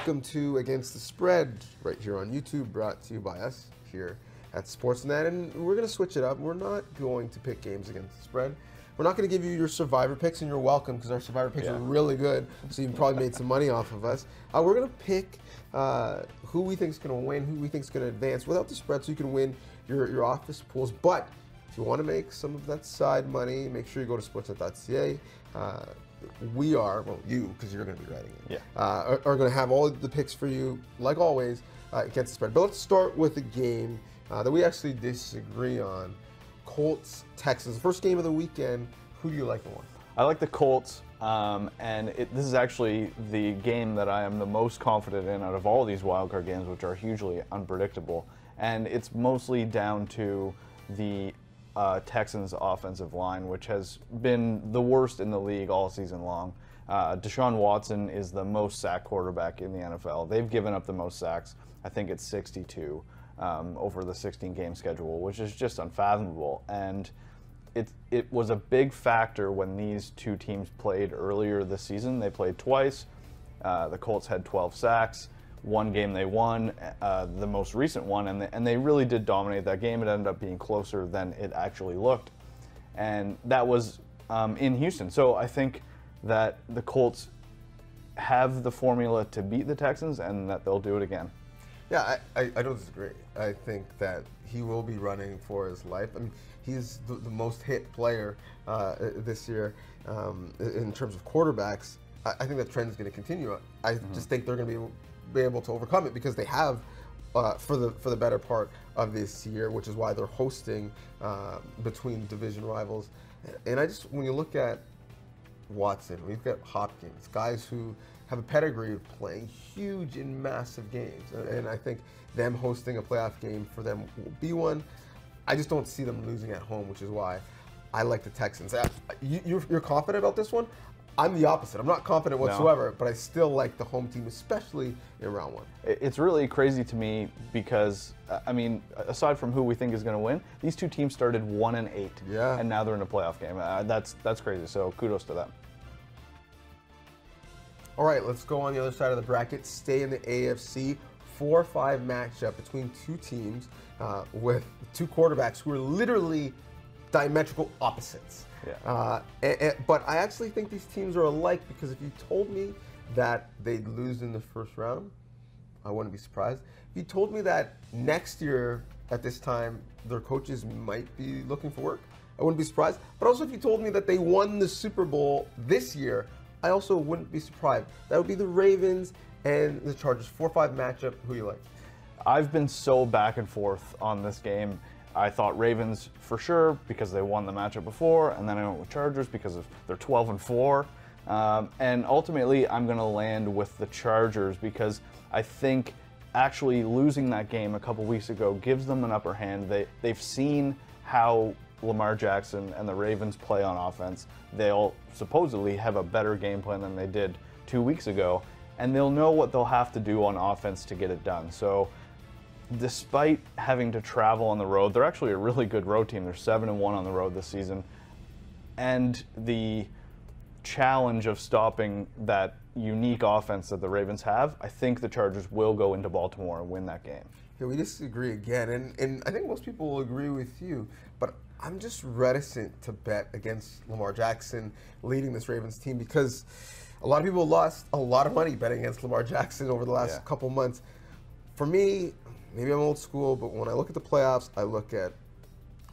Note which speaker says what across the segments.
Speaker 1: welcome to Against the Spread, right here on YouTube, brought to you by us here at Sportsnet. And we're going to switch it up. We're not going to pick games against the spread. We're not going to give you your Survivor picks, and you're welcome, because our Survivor picks are really good, so you probably made some money off of us. We're going to pick who we think is going to win, who we think is going to advance without the spread, so you can win your office pools. But if you want to make some of that side money, make sure you go to sportsnet.ca. We are, well, you, because you're going to be writing it, are going to have all the picks for you, like always, against the spread. But let's start with a game that we actually disagree on. Colts, Texans. First game of the weekend. Who do you like to win?
Speaker 2: I like the Colts, and this is actually the game that I am the most confident in out of all these wildcard games, which are hugely unpredictable. And it's mostly down to the Texans offensive line, which has been the worst in the league all season long. Deshaun Watson is the most sacked quarterback in the NFL. They've given up the most sacks. I think it's 62 over the 16-game schedule, which is just unfathomable. And it was a big factor when these two teams played earlier this season. They played twice. The Colts had 12 sacks. One game they won, the most recent one, and they really did dominate that game. It ended up being closer than it actually looked, and that was in Houston. So I think that the Colts have the formula to beat the Texans, and that they'll do it again.
Speaker 1: Yeah, I don't disagree. I think that he will be running for his life. I mean, he's the most hit player this year in terms of quarterbacks. I think that trend is going to continue. I just think they're going to be able to overcome it, because they have for the better part of this year, which is why they're hosting between division rivals. And when you look at Watson, we've got Hopkins, guys who have a pedigree of playing huge and massive games, and I think them hosting a playoff game for them will be one. I just don't see them losing at home, which is why I like the Texans. You're confident about this one? I'm the opposite. I'm not confident whatsoever, but I still like the home team, especially in round one. It's
Speaker 2: really crazy to me because, I mean, aside from who we think is going to win, these two teams started 1-8, and now they're in a playoff game. That's crazy, so kudos to them.
Speaker 1: All right, let's go on the other side of the bracket. Stay in the AFC. 4-5 matchup between two teams with two quarterbacks who are literally diametrical opposites. But I actually think these teams are alike, because if you told me that they'd lose in the first round, I wouldn't be surprised. If you told me that next year at this time their coaches might be looking for work, I wouldn't be surprised. But also if you told me that they won the Super Bowl this year, I also wouldn't be surprised. That would be the Ravens and the Chargers. 4-5 matchup. Who you like?
Speaker 2: I've been so back and forth on this game. I thought Ravens for sure, because they won the matchup before, and then I went with Chargers because they're 12-4. And ultimately, I'm going to land with the Chargers, because I think actually losing that game a couple weeks ago gives them an upper hand. They've seen how Lamar Jackson and the Ravens play on offense. They'll supposedly have a better game plan than they did 2 weeks ago, and they'll know what they'll have to do on offense to get it done. So despite having to travel on the road, they're actually a really good road team. They're 7-1 on the road this season. And the challenge of stopping that unique offense that the Ravens have, I think the Chargers will go into Baltimore and win that game.
Speaker 1: Yeah, we disagree again, and I think most people will agree with you, but I'm just reticent to bet against Lamar Jackson leading this Ravens team, because a lot of people lost a lot of money betting against Lamar Jackson over the last couple months. For me, maybe I'm old school, but when I look at the playoffs, I look at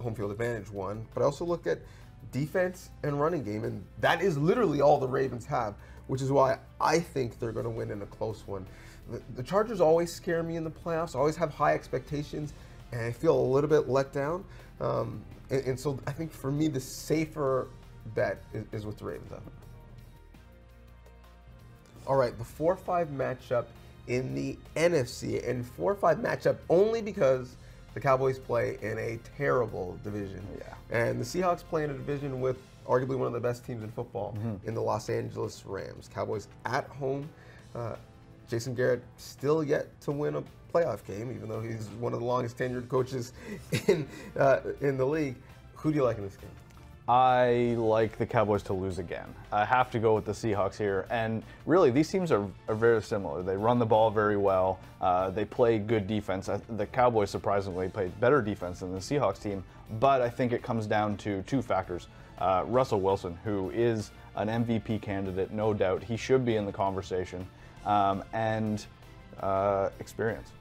Speaker 1: home field advantage one, but I also look at defense and running game, and that is literally all the Ravens have, which is why I think they're going to win in a close one. The Chargers always scare me in the playoffs, always have high expectations, and I feel a little bit let down. And so I think for me, the safer bet is with the Ravens. All right, the 4-5 matchup in the NFC, and 4-5 matchup only because the Cowboys play in a terrible division. And the Seahawks play in a division with arguably one of the best teams in football in the Los Angeles Rams. Cowboys at home. Jason Garrett still yet to win a playoff game, even though he's one of the longest tenured coaches in the league. Who do you like in this game?
Speaker 2: I like the Cowboys to lose again. I have to go with the Seahawks here. And really, these teams are very similar. They run the ball very well. They play good defense. The Cowboys surprisingly played better defense than the Seahawks team. But I think it comes down to two factors. Russell Wilson, who is an MVP candidate, no doubt. He should be in the conversation. And experience.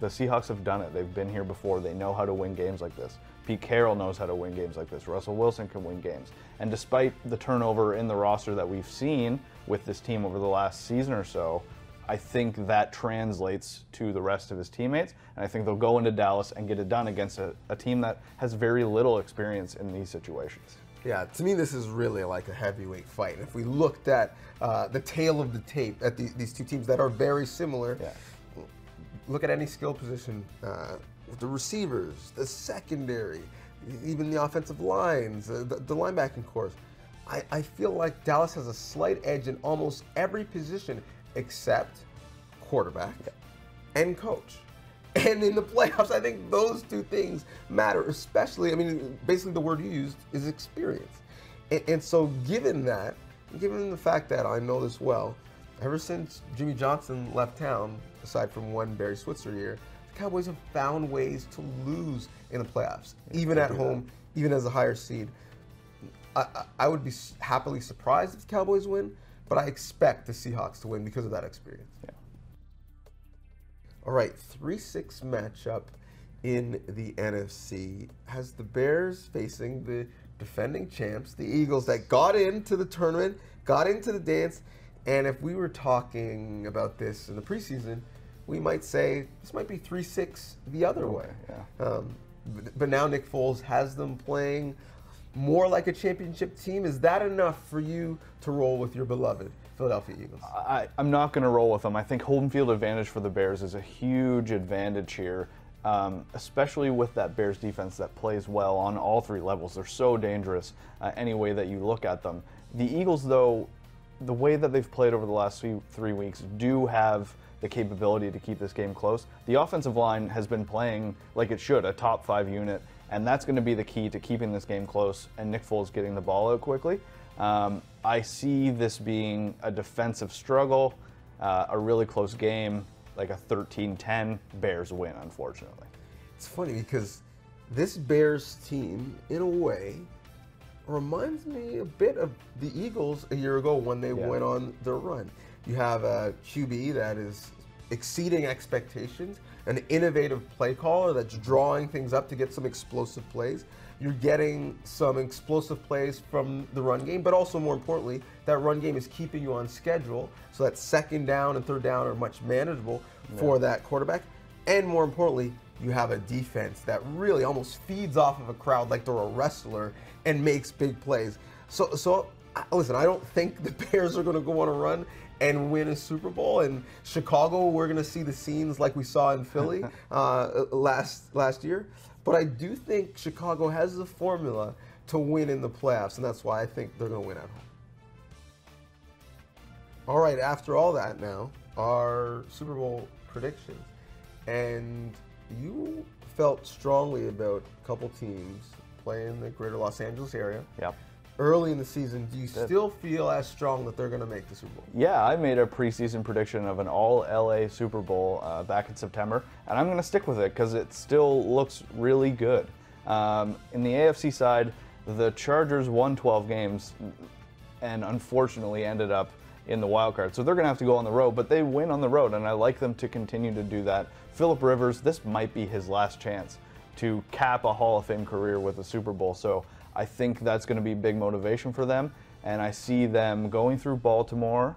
Speaker 2: The Seahawks have done it. They've been here before. They know how to win games like this. Pete Carroll knows how to win games like this. Russell Wilson can win games. And despite the turnover in the roster that we've seen with this team over the last season or so, I think that translates to the rest of his teammates. And I think they'll go into Dallas and get it done against a team that has very little experience in these situations.
Speaker 1: Yeah, to me, this is really like a heavyweight fight. And if we looked at the tail of the tape at these two teams that are very similar, look at any skill position, the receivers, the secondary, even the offensive lines, the linebacking corps. I feel like Dallas has a slight edge in almost every position except quarterback and coach. And in the playoffs, I think those two things matter, especially, I mean, basically the word you used is experience. And so given that, given the fact that I know this well, ever since Jimmy Johnson left town, aside from one Barry Switzer year, the Cowboys have found ways to lose in the playoffs, even at home, even as a higher seed. I would be happily surprised if the Cowboys win, but I expect the Seahawks to win because of that experience.
Speaker 2: Yeah.
Speaker 1: All right, 3-6 matchup in the NFC has the Bears facing the defending champs, the Eagles, that got into the tournament, got into the dance, and if we were talking about this in the preseason, we might say this might be 3-6 the other way.
Speaker 2: Yeah.
Speaker 1: But now Nick Foles has them playing more like a championship team. Is that enough for you to roll with your beloved Philadelphia Eagles?
Speaker 2: I'm not going to roll with them. I think home field advantage for the Bears is a huge advantage here, especially with that Bears defense that plays well on all three levels. They're so dangerous any way that you look at them. The Eagles, though, the way that they've played over the last 3 weeks do have the capability to keep this game close. The offensive line has been playing like it should, a top 5 unit, and that's going to be the key to keeping this game close and Nick Foles getting the ball out quickly. I see this being a defensive struggle, a really close game, like a 13-10 Bears win, unfortunately.
Speaker 1: It's funny because this Bears team, in a way, reminds me a bit of the Eagles a year ago when they went on their run. You have a QB that is exceeding expectations, an innovative play caller that's drawing things up to get some explosive plays. You're getting some explosive plays from the run game, but also more importantly, that run game is keeping you on schedule so that second down and third down are much manageable for that quarterback. And more importantly, you have a defense that really almost feeds off of a crowd like they're a wrestler and makes big plays. So listen, I don't think the Bears are going to go on a run and win a Super Bowl. In Chicago, we're going to see the scenes like we saw in Philly last year. But I do think Chicago has the formula to win in the playoffs, and that's why I think they're going to win at home. All right, after all that now, our Super Bowl predictions. And you felt strongly about a couple teams playing in the greater Los Angeles area.
Speaker 2: Yep.
Speaker 1: Early in the season, do you still feel as strong that they're going to make the Super Bowl?
Speaker 2: Yeah, I made a preseason prediction of an all-LA Super Bowl back in September, and I'm going to stick with it because it still looks really good. In the AFC side, the Chargers won 12 games and unfortunately ended up in the wild card. So they're going to have to go on the road, but they win on the road, and I like them to continue to do that. Phillip Rivers, this might be his last chance to cap a Hall of Fame career with a Super Bowl. So I think that's going to be big motivation for them, and I see them going through Baltimore,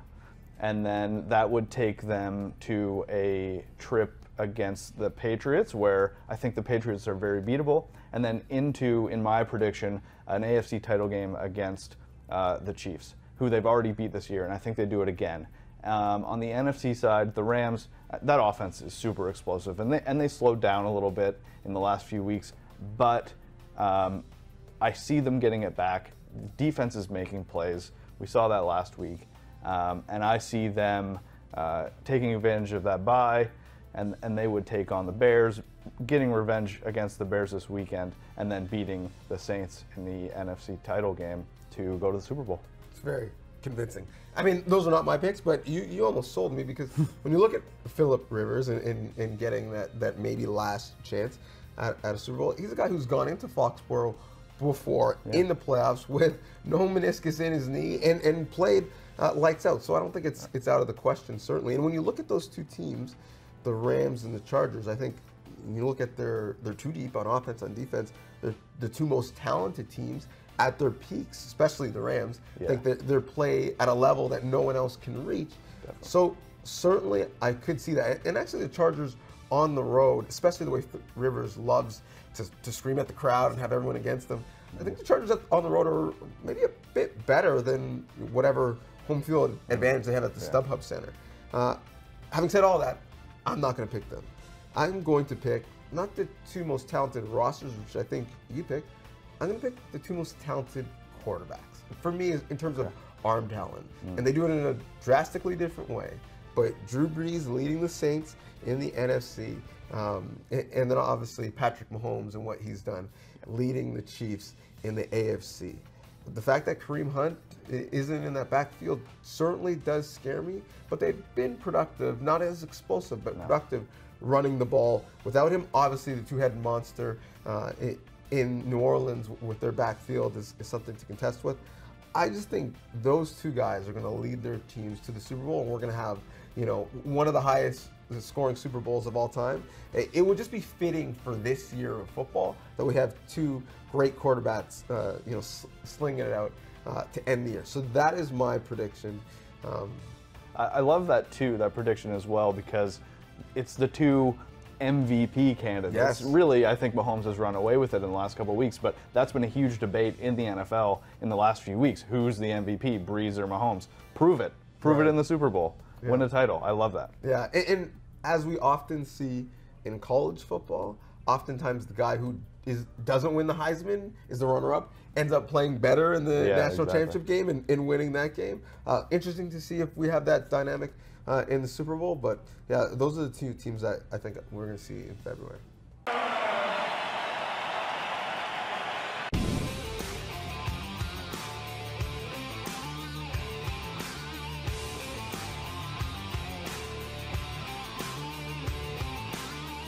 Speaker 2: and then that would take them to a trip against the Patriots, where I think the Patriots are very beatable, and then into, in my prediction, an AFC title game against the Chiefs, who they've already beat this year, and I think they do it again. On the NFC side, the Rams, that offense is super explosive, and they slowed down a little bit in the last few weeks, but I see them getting it back. Defense is making plays. We saw that last week. And I see them taking advantage of that bye, and they would take on the Bears. getting revenge against the Bears this weekend and then beating the Saints in the NFC title game to go to the Super Bowl.
Speaker 1: It's very convincing. I mean, those are not my picks, but you almost sold me, because when you look at Phillip Rivers and getting that maybe last chance at a Super Bowl, he's a guy who's gone into Foxborough before in the playoffs with no meniscus in his knee and played lights out. So I don't think it's out of the question, certainly. And when you look at those two teams, the Rams and the Chargers, I think you look at they're too deep on offense, on defense. They're the two most talented teams at their peaks, especially the Rams. I think that they're play at a level that no one else can reach. Definitely. So certainly I could see that. And actually the Chargers on the road, especially the way Rivers loves to scream at the crowd and have everyone against them, I think the Chargers on the road are maybe a bit better than whatever home field advantage they have at the StubHub Center. Having said all that, I'm not going to pick them. I'm going to pick not the two most talented rosters, which I think you picked. I'm going to pick the two most talented quarterbacks. For me, in terms of arm talent. And they do it in a drastically different way. But Drew Brees leading the Saints in the NFC, and then obviously Patrick Mahomes and what he's done leading the Chiefs in the AFC. The fact that Kareem Hunt isn't in that backfield certainly does scare me, but they've been productive, not as explosive, but productive running the ball. Without him, obviously the two-headed monster in New Orleans with their backfield is something to contest with. I just think those two guys are going to lead their teams to the Super Bowl, and we're going to have, one of the highest scoring Super Bowls of all time. It would just be fitting for this year of football that we have two great quarterbacks, slinging it out to end the year. So that is my prediction.
Speaker 2: I love that too, that prediction as well, because it's the two MVP candidates.
Speaker 1: Yes.
Speaker 2: Really, I think Mahomes has run away with it in the last couple of weeks, but that's been a huge debate in the NFL in the last few weeks. Who's the MVP, Brees or Mahomes? Prove it. Prove it in the Super Bowl. Win a title. I love that.
Speaker 1: Yeah, and as we often see in college football, oftentimes the guy who doesn't win the Heisman is the runner-up, ends up playing better in the national championship game and winning that game. Interesting to see if we have that dynamic in the Super Bowl, but yeah, those are the two teams that I think we're going to see in February.